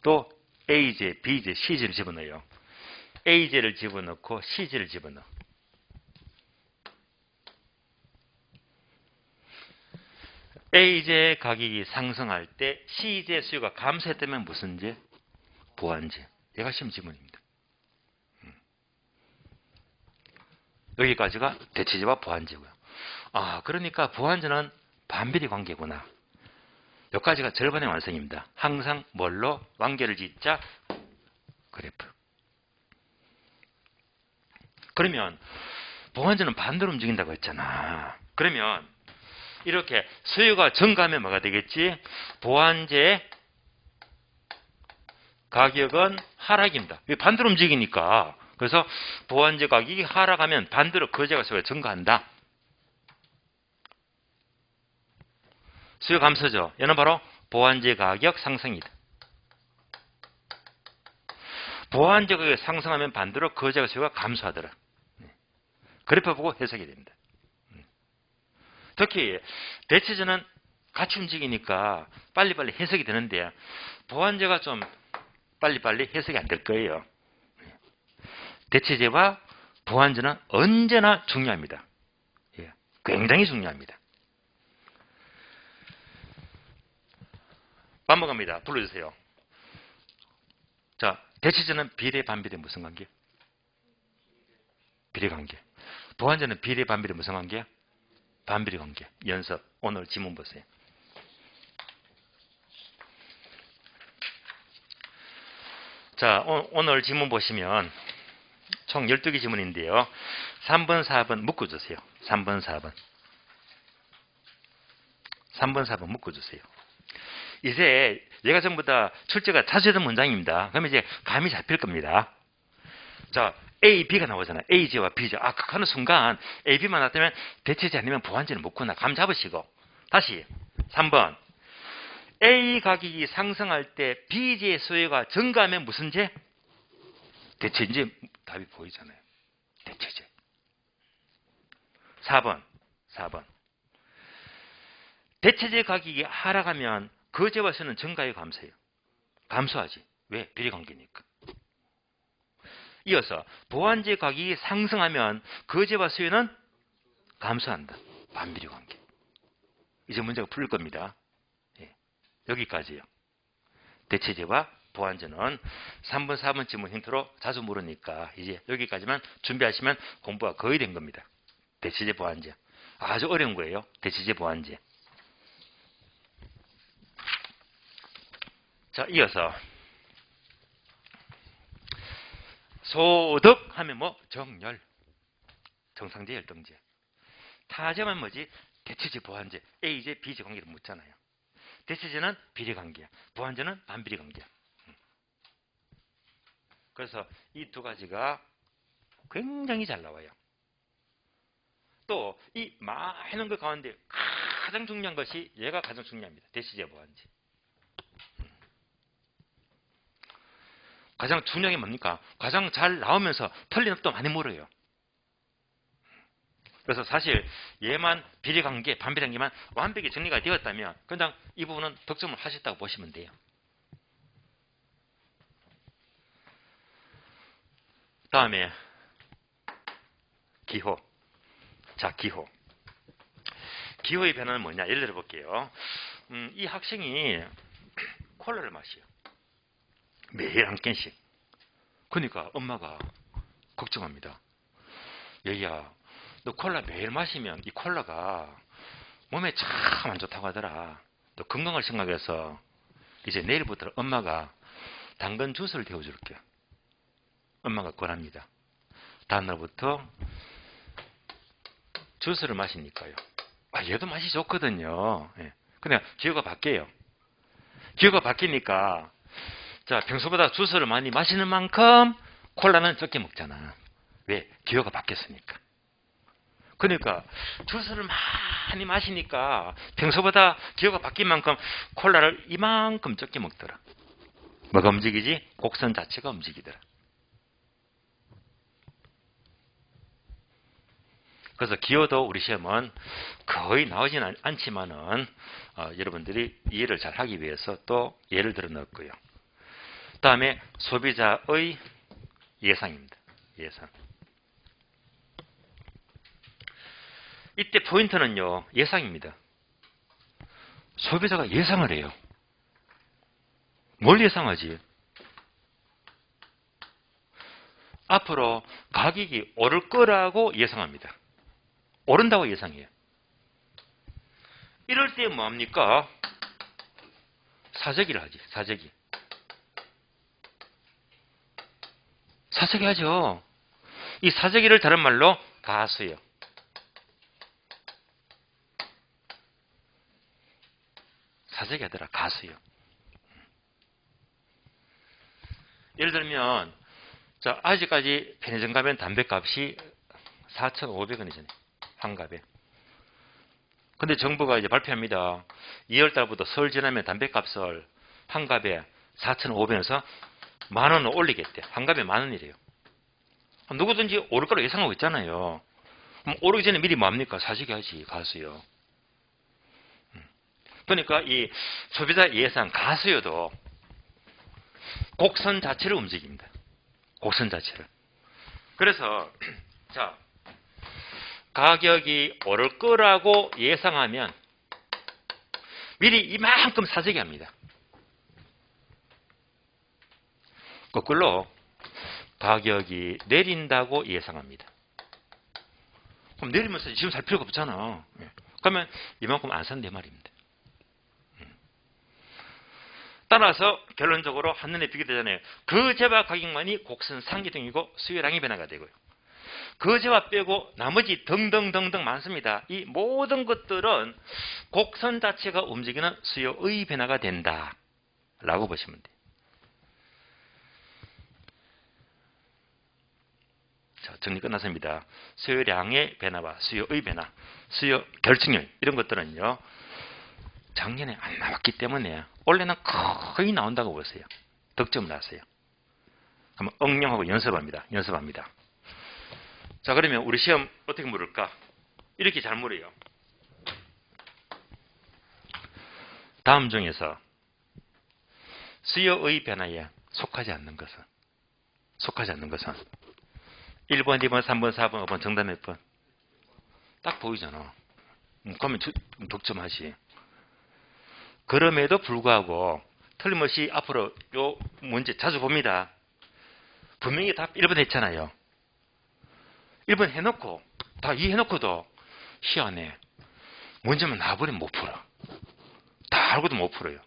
또 A제, B제, C제를 집어넣어요. A제를 집어넣고 C제를 집어넣어. A제 가격이 상승할 때 C제 수요가 감소했다면 무슨 제? 보완제. 얘가 시험 지문입니다. 여기까지가 대체제와 보완제고요. 그러니까 보완제는 반비례 관계구나. 여기까지가 절반의 완성입니다. 항상 뭘로 관계를 짓자? 그래프. 그러면 보완제는 반대로 움직인다고 했잖아. 그러면 이렇게 수요가 증가하면 뭐가 되겠지? 보완제 가격은 하락입니다. 반대로 움직이니까. 그래서 보완제 가격이 하락하면 반대로 거제가 수요가 증가한다. 수요 감소죠. 얘는 바로 보완제 가격 상승이다. 보완제 가격이 상승하면 반대로 거제가 수요가 감소하더라. 그래프 보고 해석이 됩니다. 특히 대체제는 같이 움직이니까 빨리빨리 해석이 되는데 보완제가 좀 빨리빨리 해석이 안 될 거예요. 대체제와 보완제는 언제나 중요합니다. 굉장히 중요합니다. 반복합니다. 불러주세요. 자, 대체제는 비례, 반비례 무슨 관계? 비례 관계. 보완제는 비례, 반비례 무슨 관계야? 반비례 관계. 연습. 오늘 지문 보세요. 자, 오늘 지문 보시면 총 12개 지문인데요. 3번, 4번 묶어주세요. 3번, 4번. 3번, 4번 묶어주세요. 이제 얘가 전부 다 출제가 자주 했던 문장입니다. 그러면 이제 감이 잡힐 겁니다. 자, A, B가 나오잖아요. A제와 B제. 그 하는 순간 A, B만 나타나면 대체제 아니면 보완제는 묻구나. 감 잡으시고. 다시 3번. A 가격이 상승할 때 B제의 수요가 증가하면 무슨 제? 대체제. 답이 보이잖아요. 대체제. 4번. 대체제 가격이 하락하면 거제와 수요는 증가해 감소해요. 감소하지. 왜? 비례관계니까. 이어서 보완제 가격이 상승하면 거제와 수요는 감소한다. 반비례관계. 이제 문제가 풀릴 겁니다. 예. 여기까지요. 대체제와 보완제는 3번, 4번 지문 힌트로 자주 물으니까 이제 여기까지만 준비하시면 공부가 거의 된 겁니다. 대체제, 보완제. 아주 어려운 거예요. 대체제, 보완제. 자, 이어서 소득 하면 뭐? 정열. 정상제, 열등제. 타제만 뭐지? 대체제, 보완제. A제, B제 관계를 묻잖아요. 대체제는 비례관계야. 보완제는 반비례관계야. 그래서 이 두 가지가 굉장히 잘 나와요. 또 이 많은 것 가운데 가장 중요한 것이 얘가 가장 중요합니다. 대체제, 보완제. 가장 중요한 게 뭡니까? 가장 잘 나오면서 틀린 것도 많이 물어요. 그래서 사실 얘만 비례관계, 반비례관계만 완벽히 정리가 되었다면 그냥 이 부분은 득점을 하셨다고 보시면 돼요. 다음에 기호. 자, 기호. 기호의 변화는 뭐냐? 예를 들어 볼게요. 이 학생이 콜라를 마셔요. 매일 한 캔씩. 그러니까 엄마가 걱정합니다. 얘야, 너 콜라 매일 마시면 이 콜라가 몸에 참 안 좋다고 하더라. 너 건강을 생각해서 이제 내일부터 엄마가 당근 주스를 데워줄게. 엄마가 권합니다. 다음날부터 주스를 마시니까요. 얘도 맛이 좋거든요. 예. 근데 기호가 바뀌어요. 기호가 바뀌니까 자, 평소보다 주스를 많이 마시는 만큼 콜라는 적게 먹잖아. 왜? 기호가 바뀌었으니까. 그러니까 주스를 많이 마시니까 평소보다 기호가 바뀐 만큼 콜라를 이만큼 적게 먹더라. 뭐가 움직이지? 곡선 자체가 움직이더라. 그래서 기호도 우리 시험은 거의 나오지는 않지만은 여러분들이 이해를 잘 하기 위해서 또 예를 들어 넣었고요. 다음에 소비자의 예상입니다. 예상. 이때 포인트는요. 예상입니다. 소비자가 예상을 해요. 뭘 예상하지? 앞으로 가격이 오를 거라고 예상합니다. 오른다고 예상해요. 이럴 때 뭐합니까? 사재기를 하지. 사재기. 사재기 하죠. 이 사재기를 다른 말로 가수요. 사재기 하더라. 가수요. 예를 들면 자, 아직까지 편의점 가면 담배값이 4,500원이잖아요. 한 갑에. 근데 정부가 이제 발표합니다. 2월 달부터 설 지나면 담배값을 한 갑에 4,500원에서 10,000원을 올리겠대. 한 갑에 10,000원이래요. 누구든지 오를 거라고 예상하고 있잖아요. 그럼 오르기 전에 미리 뭡니까? 사재기 하지. 가수요. 그러니까 이 소비자 예상 가수요도 곡선 자체를 움직입니다. 곡선 자체를. 그래서 자, 가격이 오를 거라고 예상하면 미리 이만큼 사재기 합니다. 거꾸로 가격이 내린다고 예상합니다. 그럼 내리면서 지금 살 필요가 없잖아. 그러면 이만큼 안 산대 말입니다. 따라서 결론적으로 한눈에 비게 되잖아요. 거제와 가격만이 곡선 상이동이고 수요량이 변화가 되고요. 거제와 빼고 나머지 등등등등 많습니다. 이 모든 것들은 곡선 자체가 움직이는 수요의 변화가 된다 라고 보시면 돼요. 자, 정리 끝났습니다. 수요량의 변화와 수요의 변화, 수요 결정률 이런 것들은요, 작년에 안 나왔기 때문에 올해는 거의 나온다고 보세요. 득점을 하세요. 한번 응용하고 연습합니다. 자, 그러면 우리 시험 어떻게 물을까? 이렇게 잘 물어요. 다음 중에서 수요의 변화에 속하지 않는 것은 1번, 2번, 3번, 4번, 5번 정답 몇 번? 딱 보이잖아. 그러면 득점하지. 그럼에도 불구하고 틀림없이 앞으로 요 문제 자주 봅니다. 분명히 답 1번 했잖아요. 1번 해놓고 다 이해해놓고도 희한해. 문제만 나와버리면 못 풀어. 다 알고도 못 풀어요.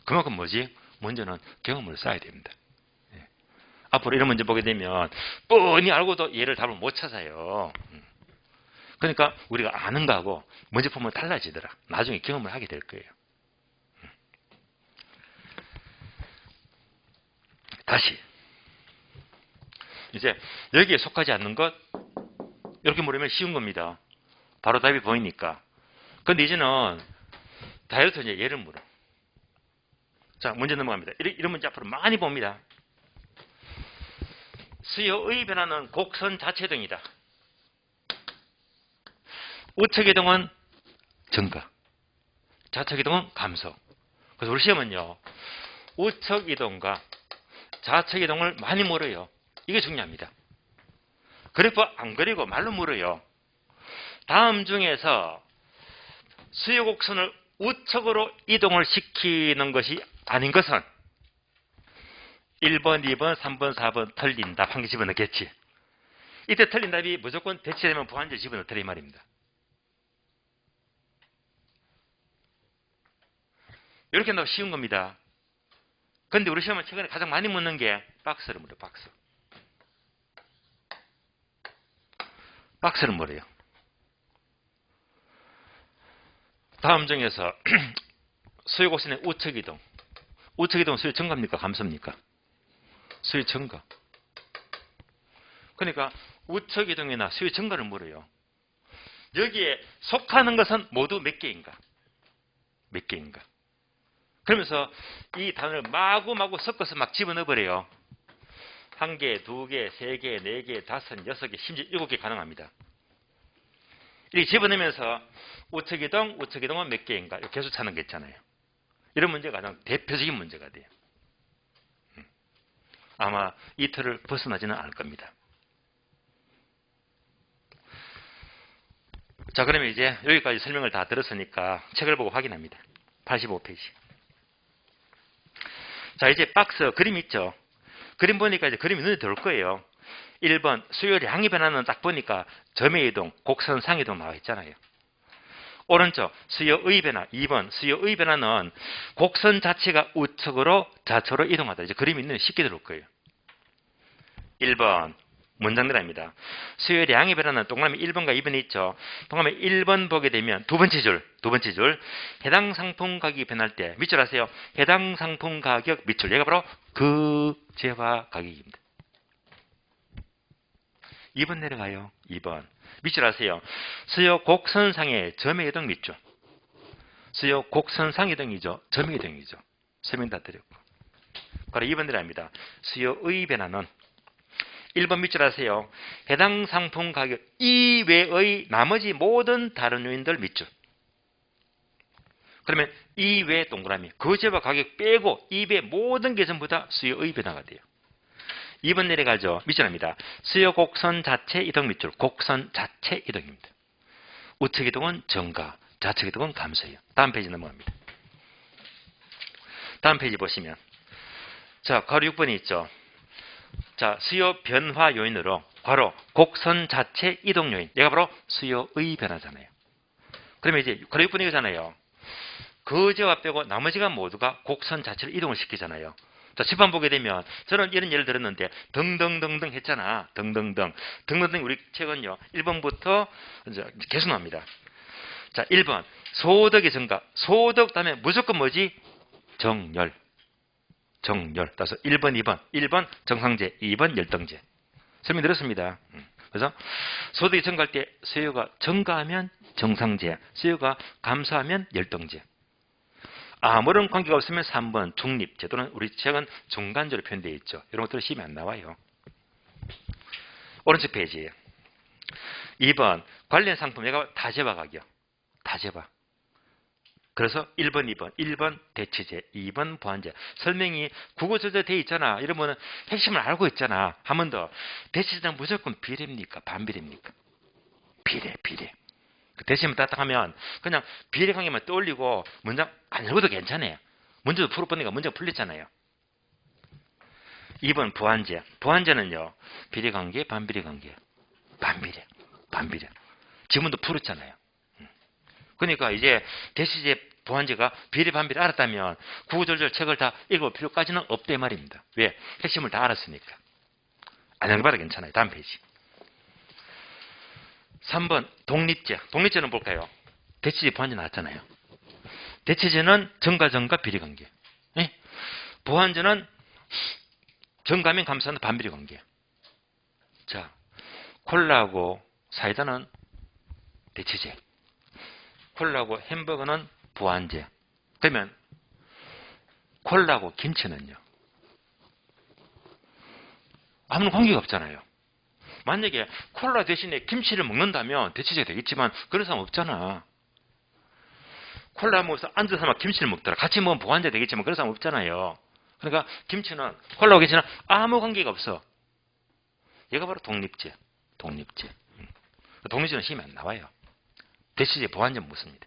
그만큼 뭐지? 먼저는 경험을 쌓아야 됩니다. 앞으로 이런 문제 보게 되면 뻔히 알고도 얘를 답을 못 찾아요. 그러니까 우리가 아는 거하고 문제 풀면 달라지더라. 나중에 경험을 하게 될 거예요. 다시 이제 여기에 속하지 않는 것 이렇게 물으면 쉬운 겁니다. 바로 답이 보이니까. 근데 이제는 다이어트 이제 예를 물어. 자, 문제 넘어갑니다. 이런 문제 앞으로 많이 봅니다. 수요의 변화는 곡선 자체 이동이다. 우측 이동은 증가, 좌측 이동은 감소. 그래서 우리 시험은요, 우측 이동과 좌측 이동을 많이 물어요. 이게 중요합니다. 그래프 안 그리고 말로 물어요. 다음 중에서 수요 곡선을 우측으로 이동을 시키는 것이 아닌 것은 1번, 2번, 3번, 4번 틀린 답 한 개 집어넣겠지. 이때 틀린 답이 무조건 대체되면 부한절 집어넣더라 이 말입니다. 이렇게 한다고 쉬운 겁니다. 근데 우리 시험은 최근에 가장 많이 묻는 게 박스를 물어요. 박스를 물어요. 다음 중에서 수요 곡선의 우측 이동. 우측 이동은 수요 증가입니까? 감소입니까? 수요 증가. 그러니까 우측 이동이나 수요 증가를 물어요. 여기에 속하는 것은 모두 몇 개인가? 그러면서 이 단어를 마구마구 섞어서 막 집어넣어버려요. 1개, 2개, 3개, 4개, 5, 6개, 심지어 7개 가능합니다. 이렇게 집어넣으면서 우측 이동은 몇 개인가? 개수 찾는 게 있잖아요. 이런 문제가 가장 대표적인 문제가 돼요. 아마 이 틀을 벗어나지는 않을 겁니다. 자, 그러면 이제 여기까지 설명을 다 들었으니까 책을 보고 확인합니다. 85페이지. 자, 이제 박스 그림 있죠? 그림 보니까 이제 그림이 눈에 들어올 거예요. 1번 수요량이 변하는 딱 보니까 점의 이동, 곡선 상이동 나와 있잖아요. 오른쪽 수요의 변화, 2번 수요의 변화는 곡선 자체가 우측으로 좌측으로 이동하다. 이제 그림이 눈에 쉽게 들어올 거예요. 1번 문장들입니다. 수요량의 변화는 동그라미 1번과 2번이 있죠. 동그라미 1번 보게 되면 두 번째 줄 해당 상품 가격이 변할 때 밑줄 아세요? 해당 상품 가격 밑줄, 얘가 바로 거제화 가격입니다. 2번 내려가요. 2번 밑줄 아세요? 수요 곡선상의 점의 이동 밑줄. 수요 곡선상 이동이죠. 점의 이동이죠. 설명 다 드렸고. 바로 2번 내려갑니다. 수요의 변화는 1번 밑줄 아세요? 해당 상품 가격 이외의 나머지 모든 다른 요인들 밑줄. 그러면 이외 동그라미, 거제와 가격 빼고 이외 모든 게 전부 다 수요의 변화가 돼요. 2번 내려가죠. 밑줄 합니다. 수요 곡선 자체 이동 밑줄, 곡선 자체 이동입니다. 우측 이동은 증가, 좌측 이동은 감소예요. 다음 페이지 넘어갑니다. 다음 페이지 보시면, 자, 괄호 6번이 있죠. 자, 수요 변화 요인으로 괄호 곡선 자체 이동 요인, 얘가 바로 수요의 변화잖아요. 그러면 이제 괄호 6번 이거잖아요. 거제와 빼고 나머지가 모두가 곡선 자체를 이동을 시키잖아요. 자, 칠판 보게 되면 저는 이런 예를 들었는데 등등등등 했잖아. 등등등. 등등등 우리 책은요. 1번부터 이제 계속 나옵니다. 자, 1번. 소득의 증가. 소득 다음에 무조건 뭐지? 정렬. 정렬. 따라서 1번, 2번. 1번 정상제, 2번 열등제. 설명드렸습니다. 그래서 소득이 증가할 때 수요가 증가하면 정상제, 수요가 감소하면 열등제. 아무런 관계가 없으면 3번 중립제 또는 우리 책은 중간제로 표현되어 있죠. 이런 것들은 시험에 안 나와요. 오른쪽 페이지에 2번 관련 상품 얘가 다재화 가격. 다재화. 그래서 1번, 2번. 1번 대치제, 2번 보완제. 설명이 국어조절 되어 있잖아. 이러면 핵심을 알고 있잖아. 한 번 더. 대치제는 무조건 비례입니까? 반비례입니까? 비례, 비례. 대신에 따뜻하면 그냥 비례 관계만 떠올리고 문장 안 읽어도 괜찮아요. 문제도 풀어보니까 문제가 풀렸잖아요. 2번 보완제. 보완제는요. 비례 관계, 반비례 관계. 반비례, 반비례. 지문도 풀었잖아요. 그러니까 이제 대시제 보완제가 비례 반비례 알았다면 구구절절 책을 다 읽을 필요까지는 없대 말입니다. 왜? 핵심을 다 알았으니까. 안 읽어봐도 괜찮아요. 다음 페이지. 3번 독립제. 독립제는 볼까요? 대치제 보완제 나왔잖아요. 대치제는 정가 비례관계. 예? 보완제는 정가면 감소하는 반비례관계. 자, 콜라하고 사이다는 대치제. 콜라하고 햄버거는 보완제. 그러면 콜라하고 김치는요? 아무런 관계가 없잖아요. 만약에 콜라 대신에 김치를 먹는다면 대치제가 되겠지만 그런 사람 없잖아. 콜라 먹어서 앉아서 막 김치를 먹더라. 같이 먹으면 보완제 되겠지만 그런 사람 없잖아요. 그러니까 김치는 콜라하고 김치는 아무 관계가 없어. 얘가 바로 독립제. 독립제. 독립제는 시험에 안 나와요. 대치제 보완제 묻습니다.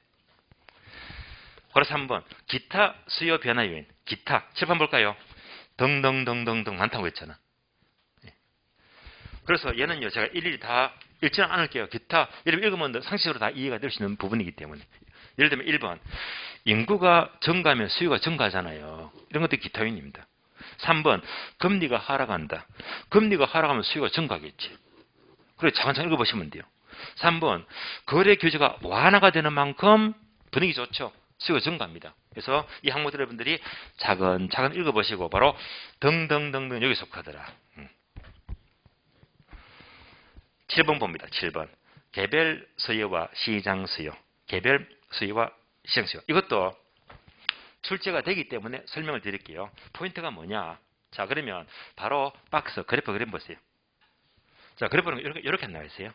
그래서 3번 기타 수요 변화 요인. 기타. 칠판 볼까요? 등등등등등 많다고 했잖아. 그래서 얘는요, 제가 일일이 다 읽지는 않을게요. 기타, 이렇게 읽으면 상식으로 다 이해가 될 수 있는 부분이기 때문에. 예를 들면 1번, 인구가 증가하면 수요가 증가하잖아요. 이런 것도 기타 요인입니다. 3번, 금리가 하락한다. 금리가 하락하면 수요가 증가하겠지. 그래, 차근차근 읽어보시면 돼요. 3번, 거래 규제가 완화가 되는 만큼 분위기 좋죠. 수요가 증가합니다. 그래서 이 항목들 여러분들이 차근차근 읽어보시고 바로 등등등등 여기 속하더라. 7번 봅니다. 7번. 개별 수요와 시장 수요. 개별 수요와 시장 수요. 이것도 출제가 되기 때문에 설명을 드릴게요. 포인트가 뭐냐? 자, 그러면 바로 박스 그래프 그림 보세요. 자, 그래프는 이렇게 나와 있어요.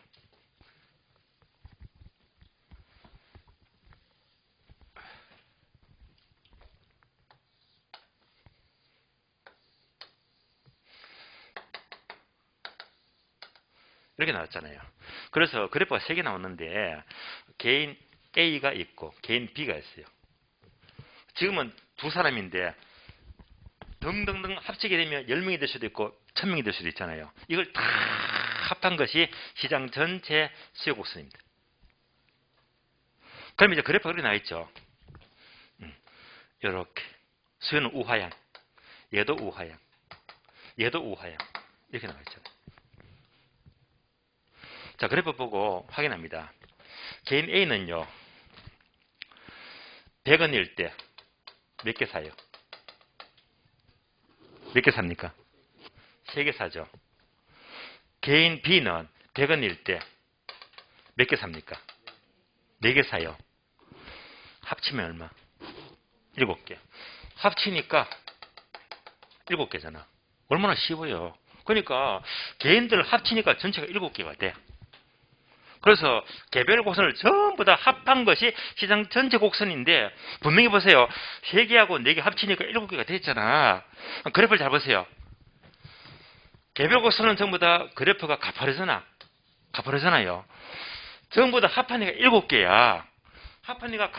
이렇게 나왔잖아요. 그래서 그래프가 3개 나왔는데 개인 A가 있고 개인 B가 있어요. 지금은 두 사람인데 등등등 합치게 되면 10명이 될 수도 있고 1000명이 될 수도 있잖아요. 이걸 다 합한 것이 시장 전체 수요 곡선입니다. 그럼 이제 그래프가 이렇게 나와 있죠. 이렇게 수요는 우하향, 얘도 우하향, 얘도 우하향 이렇게 나와 있잖아요. 자, 그래프 보고 확인합니다. 개인 A는요. 100원일 때 몇 개 사요? 몇 개 삽니까? 3개 사죠. 개인 B는 100원일 때 몇 개 삽니까? 4개 사요. 합치면 얼마? 7개. 합치니까 7개잖아. 얼마나 쉬워요. 그러니까 개인들 합치니까 전체가 7개가 돼. 그래서 개별 곡선을 전부 다 합한 것이 시장 전체 곡선인데 분명히 보세요. 3개하고 4개 합치니까 7개가 됐잖아. 그래프를 잘 보세요. 개별 곡선은 전부 다 그래프가 가파르잖아요. 전부 다 합하니까 7개야. 합하니까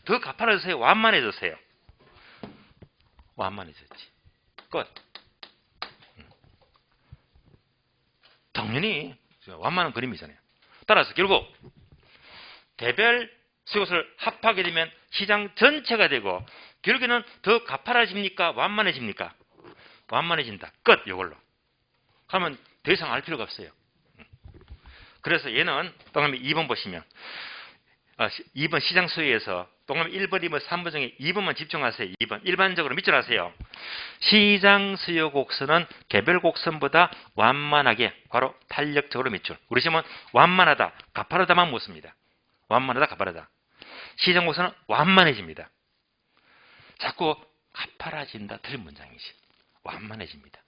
더 가파라지세요. 완만해졌어요. 완만해졌지. 끝. 당연히 완만한 그림이잖아요. 따라서 결국 개별 수요것을 합하게 되면 시장 전체가 되고 결국에는 더 가파라집니까? 완만해집니까? 완만해진다. 끝. 이걸로. 그러면 더 이상 알 필요가 없어요. 그래서 얘는 동그라미 2번 보시면 2번 시장 수요에서 동그라미 1번, 2번, 3번 중에 2번만 집중하세요. 2번. 일반적으로 밑줄하세요. 시장 수요 곡선은 개별 곡선보다 완만하게 괄호 탄력적으로 밑줄. 우리 시험은 완만하다, 가파르다만 묻습니다. 완만하다, 가파르다. 시장 곡선은 완만해집니다. 자꾸 가파라진다 틀린 문장이지. 완만해집니다.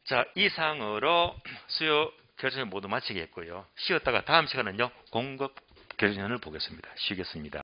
자, 이상으로 수요 결정을 모두 마치겠고요. 쉬었다가 다음 시간은요 공급 결정을 보겠습니다. 쉬겠습니다.